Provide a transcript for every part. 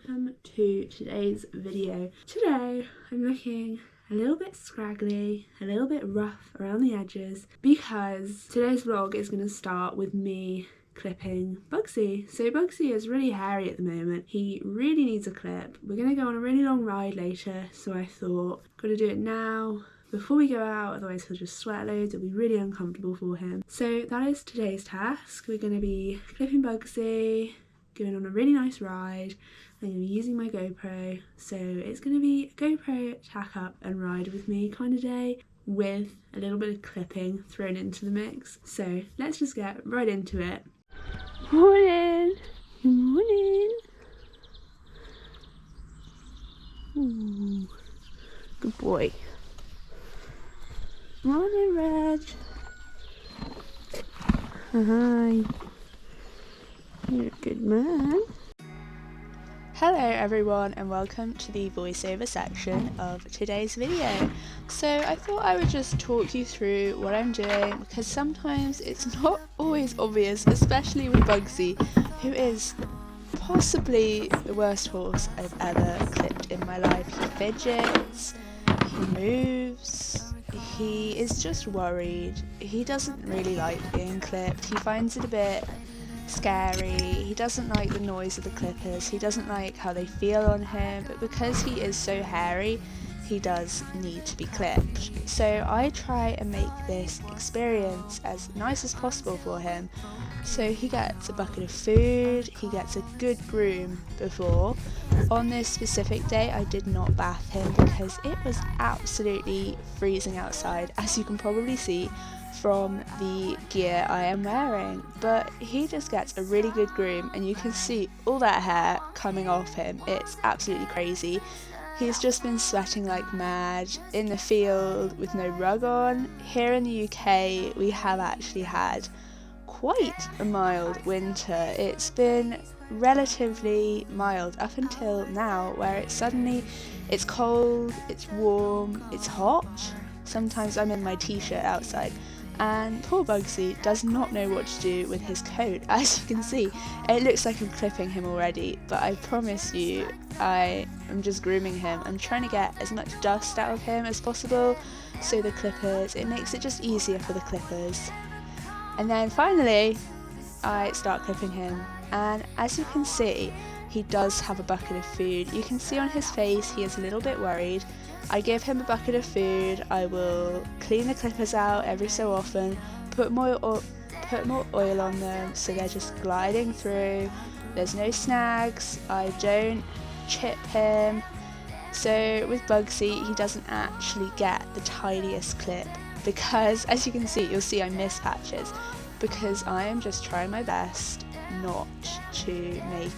welcome to today's video. Today I'm looking a little bit scraggly, a little bit rough around the edges because today's vlog is going to start with me clipping Bugsy. So Bugsy is really hairy at the moment. He really needs a clip. We're going to go on a really long ride later, so I thought I'm going to do it now before we go out, otherwise he'll just sweat loads. It'll be really uncomfortable for him. So that is today's task. We're going to be clipping Bugsy, going on a really nice ride. I'm going to be using my GoPro, so it's going to be a GoPro tack up and ride with me kind of day with a little bit of clipping thrown into the mix. So let's just get right into it. Morning! Good morning! Ooh, good boy. Morning, Reg. Hi. You're a good man. Hello everyone and welcome to the voiceover section of today's video. So I thought I would just talk you through what I'm doing because sometimes it's not always obvious, especially with Bugsy, who is possibly the worst horse I've ever clipped in my life. He fidgets, he moves, he is just worried, he doesn't really like being clipped, he finds it a bit scary, he doesn't like the noise of the clippers, he doesn't like how they feel on him, but because he is so hairy, he does need to be clipped. So I try and make this experience as nice as possible for him. So he gets a bucket of food, he gets a good groom before. On this specific day I did not bath him because it was absolutely freezing outside, as you can probably see from the gear I am wearing, but he just gets a really good groom and you can see all that hair coming off him. It's absolutely crazy. He's just been sweating like mad in the field with no rug on. Here in the UK we have actually had quite a mild winter. It's been relatively mild up until now, where it's cold, it's warm, it's hot. Sometimes I'm in my t-shirt outside. And poor Bugsy does not know what to do with his coat. As you can see, it looks like I'm clipping him already, but I promise you, I am just grooming him. I'm trying to get as much dust out of him as possible, so it makes it just easier for the clippers. And then finally, I start clipping him, and as you can see, he does have a bucket of food. You can see on his face he is a little bit worried. I give him a bucket of food, I will clean the clippers out every so often, put more oil on them so they're just gliding through, there's no snags, I don't chip him. So with Bugsy he doesn't actually get the tidiest clip because, as you can see, you'll see I miss patches because I am just trying my best not to make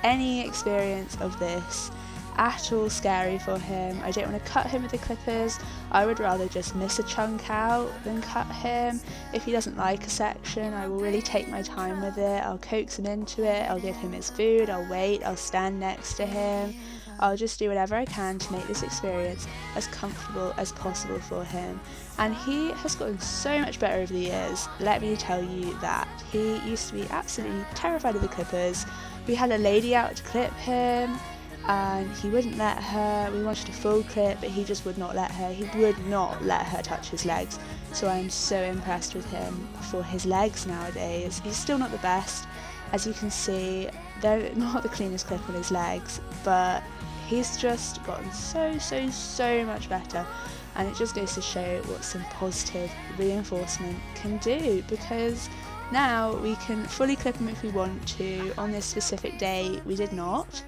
any experience of this at all scary for him. I don't want to cut him with the clippers. I would rather just miss a chunk out than cut him. If he doesn't like a section, I will really take my time with it. I'll coax him into it, I'll give him his food, I'll wait, I'll stand next to him. I'll just do whatever I can to make this experience as comfortable as possible for him. And he has gotten so much better over the years, let me tell you that. He used to be absolutely terrified of the clippers. We had a lady out to clip him and he wouldn't let her. We wanted a full clip, but he just would not let her. He would not let her touch his legs. So I'm so impressed with him for his legs nowadays. He's still not the best. As you can see, they're not the cleanest clip on his legs, but he's just gotten so much better. And it just goes to show what some positive reinforcement can do, because now we can fully clip him if we want to. On this specific day we did not.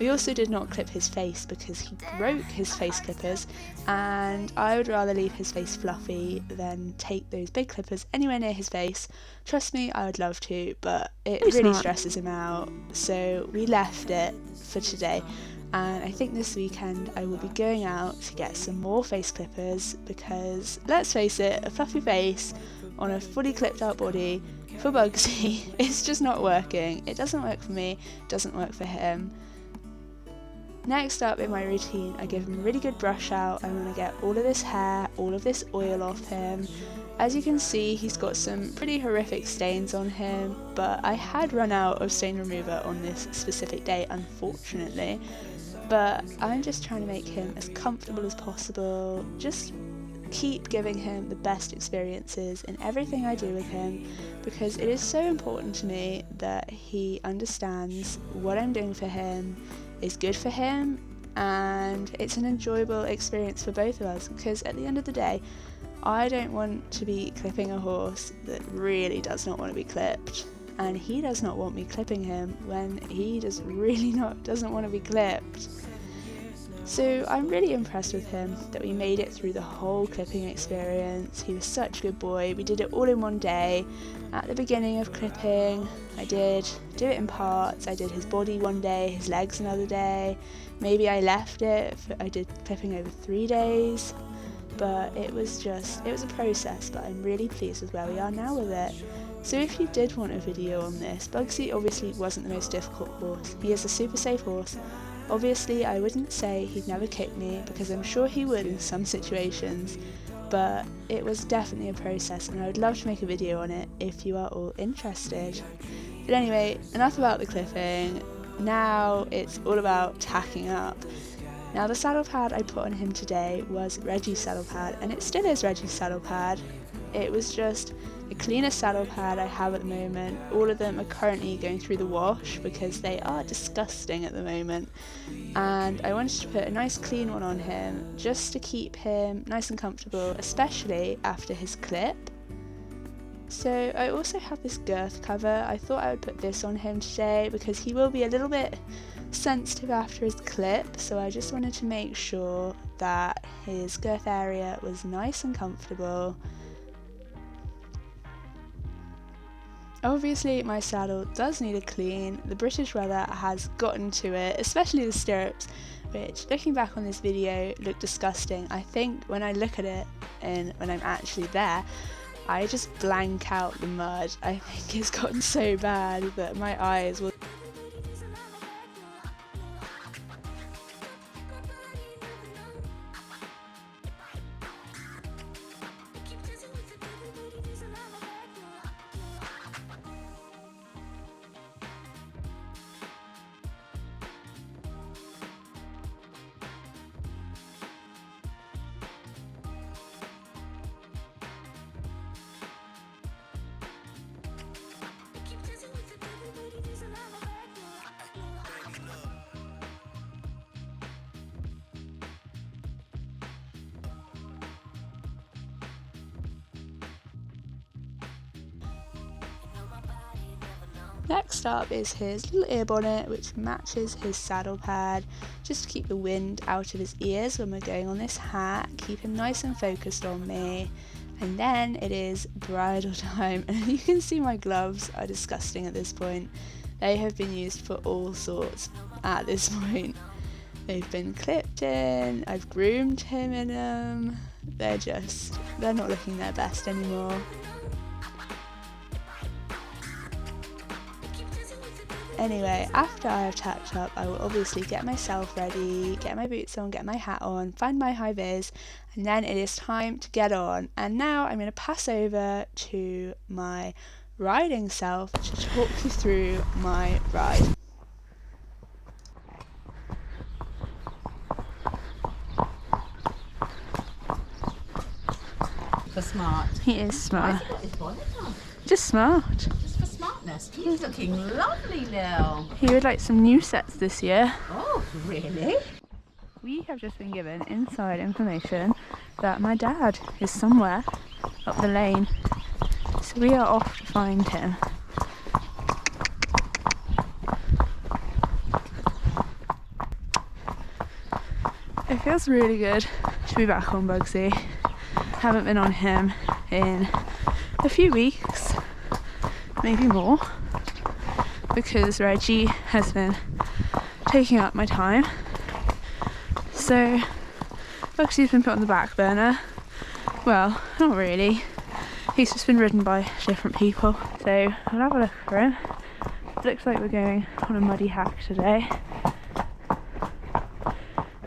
We also did not clip his face because he broke his face clippers, and I would rather leave his face fluffy than take those big clippers anywhere near his face. Trust me, I would love to, but it really stresses him out, so we left it for today. And I think this weekend I will be going out to get some more face clippers because, let's face it, a fluffy face on a fully clipped out body for Bugsy is just not working. It doesn't work for me, it doesn't work for him. Next up in my routine, I give him a really good brush out. I want to get all of this hair, all of this oil off him. As you can see, he's got some pretty horrific stains on him, but I had run out of stain remover on this specific day, unfortunately. But I'm just trying to make him as comfortable as possible, just keep giving him the best experiences in everything I do with him, because it is so important to me that he understands what I'm doing for him is good for him, and it's an enjoyable experience for both of us, because at the end of the day, I don't want to be clipping a horse that really does not want to be clipped, and he does not want me clipping him when he just really doesn't want to be clipped. So I'm really impressed with him that we made it through the whole clipping experience. He was such a good boy. We did it all in one day. At the beginning of clipping, I did do it in parts. I did his body one day, his legs another day. Maybe I left it, I did clipping over 3 days. But it was a process, but I'm really pleased with where we are now with it. So if you did want a video on this, Bugsy obviously wasn't the most difficult horse. He is a super safe horse. Obviously I wouldn't say he'd never kick me, because I'm sure he would in some situations, but it was definitely a process, and I would love to make a video on it if you are all interested. But anyway, enough about the clipping. Now it's all about tacking up. Now the saddle pad I put on him today was Reggie's saddle pad, and it still is Reggie's saddle pad. It was just the cleanest saddle pad I have at the moment. All of them are currently going through the wash because they are disgusting at the moment, and I wanted to put a nice clean one on him just to keep him nice and comfortable, especially after his clip. So I also have this girth cover. I thought I would put this on him today because he will be a little bit sensitive after his clip, so I just wanted to make sure that his girth area was nice and comfortable. Obviously my saddle does need a clean. The British weather has gotten to it, especially the stirrups, which looking back on this video look disgusting. I think when I look at it and when I'm actually there, I just blank out the mud. I think it's gotten so bad that my eyes will... Next up is his little ear bonnet, which matches his saddle pad, just to keep the wind out of his ears when we're going on this hack, keep him nice and focused on me. And then it is bridle time, and you can see my gloves are disgusting at this point. They have been used for all sorts at this point. They've been clipped in, I've groomed him in them, they're not looking their best anymore. Anyway, after I have tacked up, I will obviously get myself ready, get my boots on, get my hat on, find my high vis, and then it is time to get on. And now I'm going to pass over to my riding self to talk you through my ride. For smart. He is smart. Why has he got his bonnet on? Just smart. Just for smartness. He's looking lovely, Lil. He would like some new sets this year. Oh, really? We have just been given inside information that my dad is somewhere up the lane. So we are off to find him. It feels really good to be back on Bugsy. Haven't been on him in a few weeks, maybe more, because Reggie has been taking up my time. So Bugsy's been put on the back burner. Well, not really. He's just been ridden by different people. So I'll have a look for him. It looks like we're going on a muddy hack today.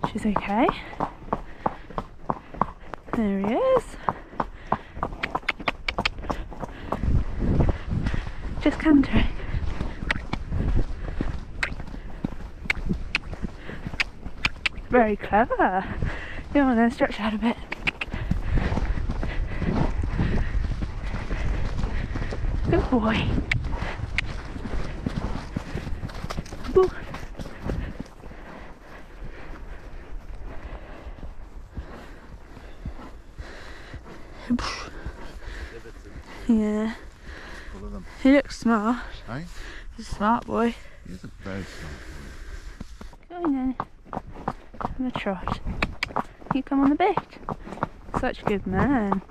which is okay. There he is. Just cantering. Very clever. Go on then, stretch out a bit. Good boy. Ooh. Yeah. He looks smart. Eh? He's a smart boy. He's a very smart boy. Go on then. On the trot. You come on the bit. Such a good man.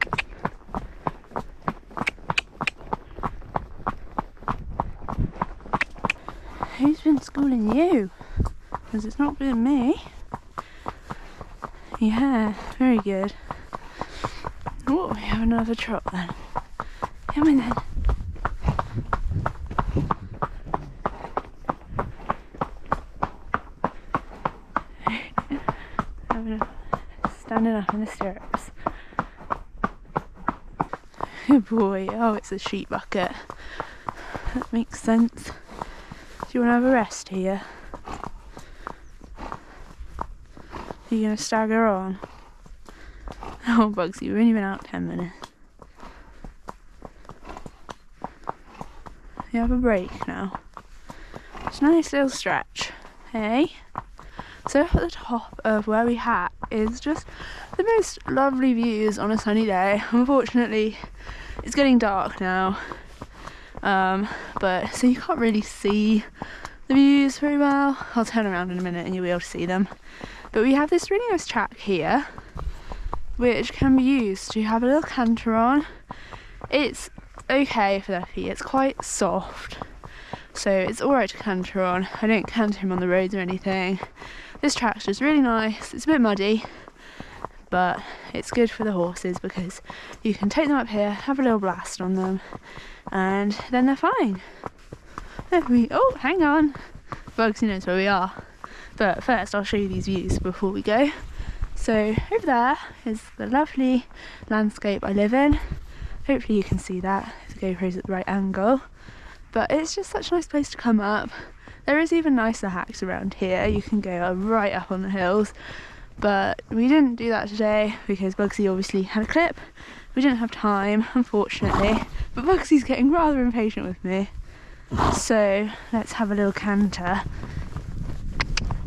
Who's been schooling you? Because it's not been me. Yeah, very good. Oh, we have another trot then. Come in then. Standing up in the stirrups. Good boy. Oh, it's a sheep bucket. That makes sense. Do you want to have a rest here? Are you going to stagger on? Oh, Bugsy, we've only been out 10 minutes. You have a break now. It's a nice little stretch. Hey? So up at the top of where we hat is just the most lovely views on a sunny day. Unfortunately, it's getting dark now, but so you can't really see the views very well. I'll turn around in a minute and you'll be able to see them. But we have this really nice track here, which can be used to have a little canter on. It's okay for their feet. It's quite soft, so it's alright to canter on. I don't canter him on the roads or anything. This track's just really nice. It's a bit muddy, but it's good for the horses because you can take them up here, have a little blast on them, and then they're fine. Oh, hang on. Bugsy knows where we are. But first I'll show you these views before we go. So over there is the lovely landscape I live in. Hopefully you can see that. The GoPro's at the right angle. But it's just such a nice place to come up. There is even nicer hacks around here. You can go right up on the hills, but we didn't do that today because Bugsy obviously had a clip. We didn't have time, unfortunately, but Bugsy's getting rather impatient with me. So let's have a little canter.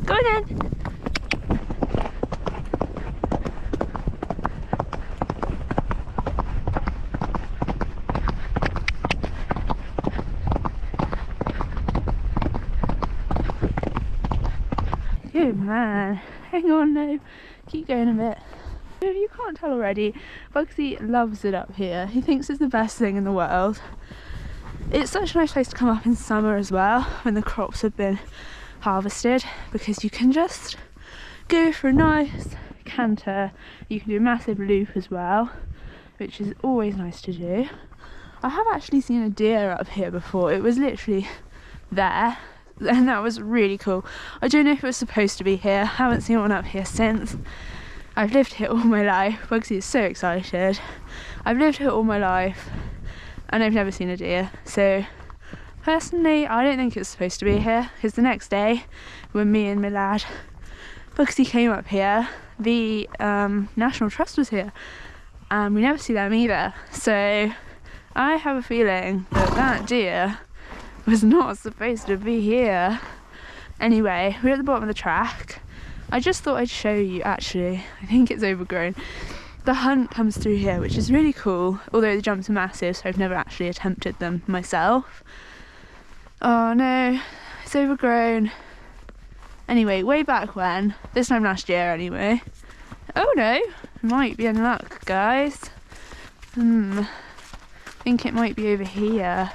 Go on then. Good man. Hang on now. Keep going a bit. If you can't tell already, Bugsy loves it up here. He thinks it's the best thing in the world. It's such a nice place to come up in summer as well, when the crops have been harvested, because you can just go for a nice canter. You can do a massive loop as well, which is always nice to do. I have actually seen a deer up here before. It was literally there, and that was really cool. I don't know if it was supposed to be here. I haven't seen one up here since. I've lived here all my life. Bugsy is so excited. I've lived here all my life and I've never seen a deer. So personally, I don't think it's supposed to be here, because the next day when me and my lad Bugsy came up here, the National Trust was here and we never see them either. So I have a feeling that that deer was not supposed to be here. Anyway, we're at the bottom of the track. I just thought I'd show you, actually. I think it's overgrown. The hunt comes through here, which is really cool, although the jumps are massive, so I've never actually attempted them myself. Oh no, it's overgrown. Anyway, way back when, this time last year anyway. Oh no, might be in luck, guys. I think it might be over here.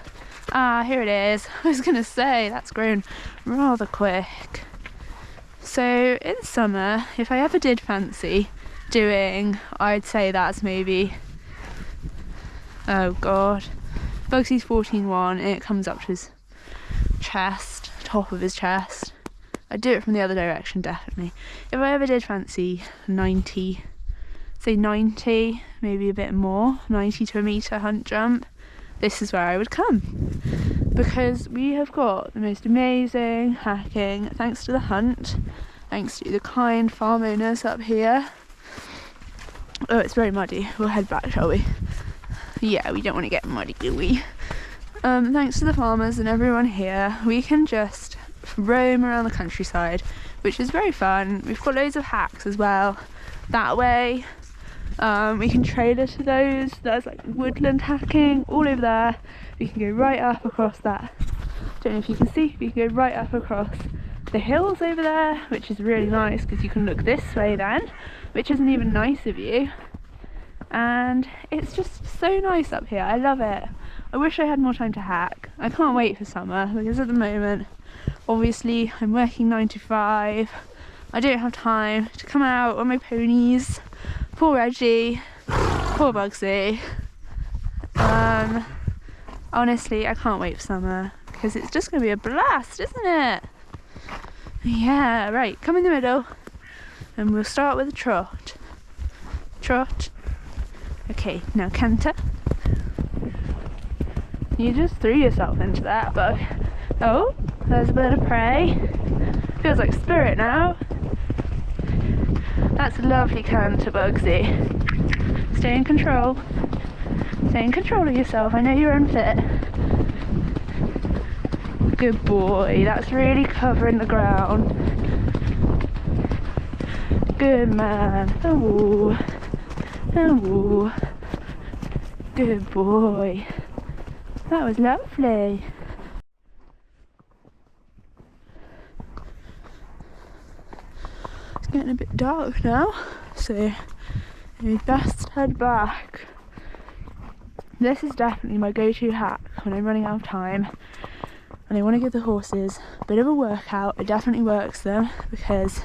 Ah, here it is. I was gonna say, that's grown rather quick. So in summer, if I ever did fancy doing, I'd say that's maybe, oh god, Bugsy's 14.1 and it comes up to his chest, top of his chest. I'd do it from the other direction, definitely. If I ever did fancy 90, say 90, maybe a bit more, 90 to a metre hunt jump, this is where I would come. Because we have got the most amazing hacking, thanks to the hunt, thanks to the kind farm owners up here. Oh, it's very muddy. We'll head back, shall we? Yeah, we don't want to get muddy, do we? Thanks to the farmers and everyone here, we can just roam around the countryside, which is very fun. We've got loads of hacks as well that way. We can trailer to those. There's like woodland hacking all over there. We can go right up across that. Don't know if you can see. We can go right up across the hills over there, which is really nice because you can look this way then, which is an even nicer view. And it's just so nice up here. I love it. I wish I had more time to hack. I can't wait for summer because at the moment, obviously, I'm working 9 to 5. I don't have time to come out on my ponies. Poor Reggie, poor Bugsy. Honestly, I can't wait for summer because it's just going to be a blast, isn't it? Yeah, right, come in the middle and we'll start with a trot. Trot. Okay, now canter. You just threw yourself into that bug. Oh, there's a bird of prey. Feels like spirit now. That's a lovely canter, Bugsy. Stay in control. Stay in control of yourself. I know you're unfit. Good boy. That's really covering the ground. Good man. Oh. Oh. Good boy. That was lovely. It's getting a bit dark now, so we best head back. This is definitely my go-to hack when I'm running out of time and I want to give the horses a bit of a workout. It definitely works them because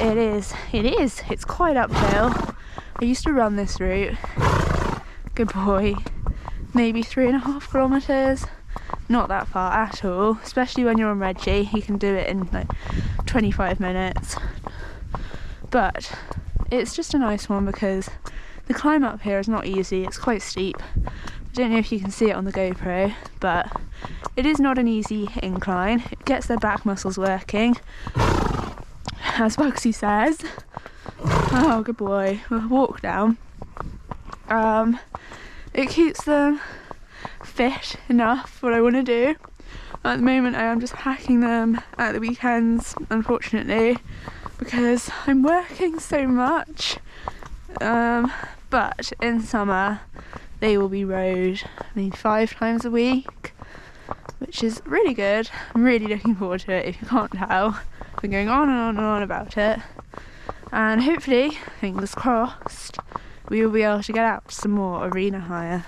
it's quite uphill. I used to run this route. Good boy. Maybe 3.5 kilometres. Not that far at all, especially when you're on Reggie. You can do it in like 25 minutes. But it's just a nice one because the climb up here is not easy. It's quite steep. I don't know if you can see it on the GoPro, but it is not an easy incline. It gets their back muscles working, as Bugsy says. Oh, good boy. We'll walk down. It keeps them fit enough for what I want to do. At the moment I am just hacking them at the weekends, unfortunately, because I'm working so much. But in summer they will be rode maybe 5 times a week, which is really good. I'm really looking forward to it, if you can't tell. I've been going on and on and on about it. And hopefully, fingers crossed, we will be able to get out some more arena hire.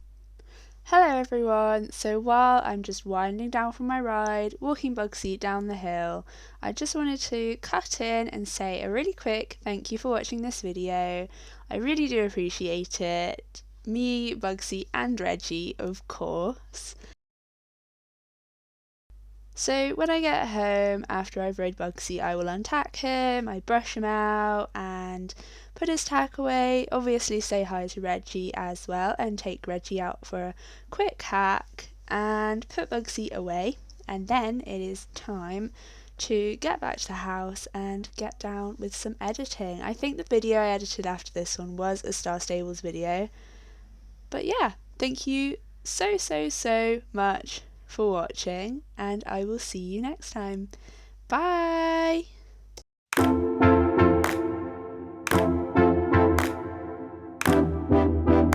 Hello everyone, so while I'm just winding down from my ride, walking Bugsy down the hill, I just wanted to cut in and say a really quick thank you for watching this video. I really do appreciate it. Me, Bugsy and Reggie, of course. So when I get home after I've rode Bugsy, I will untack him, I brush him out and put his tack away, obviously say hi to Reggie as well and take Reggie out for a quick hack and put Bugsy away, and then it is time to get back to the house and get down with some editing. I think the video I edited after this one was a Star Stables video. But yeah, thank you so much for watching and I will see you next time. Bye!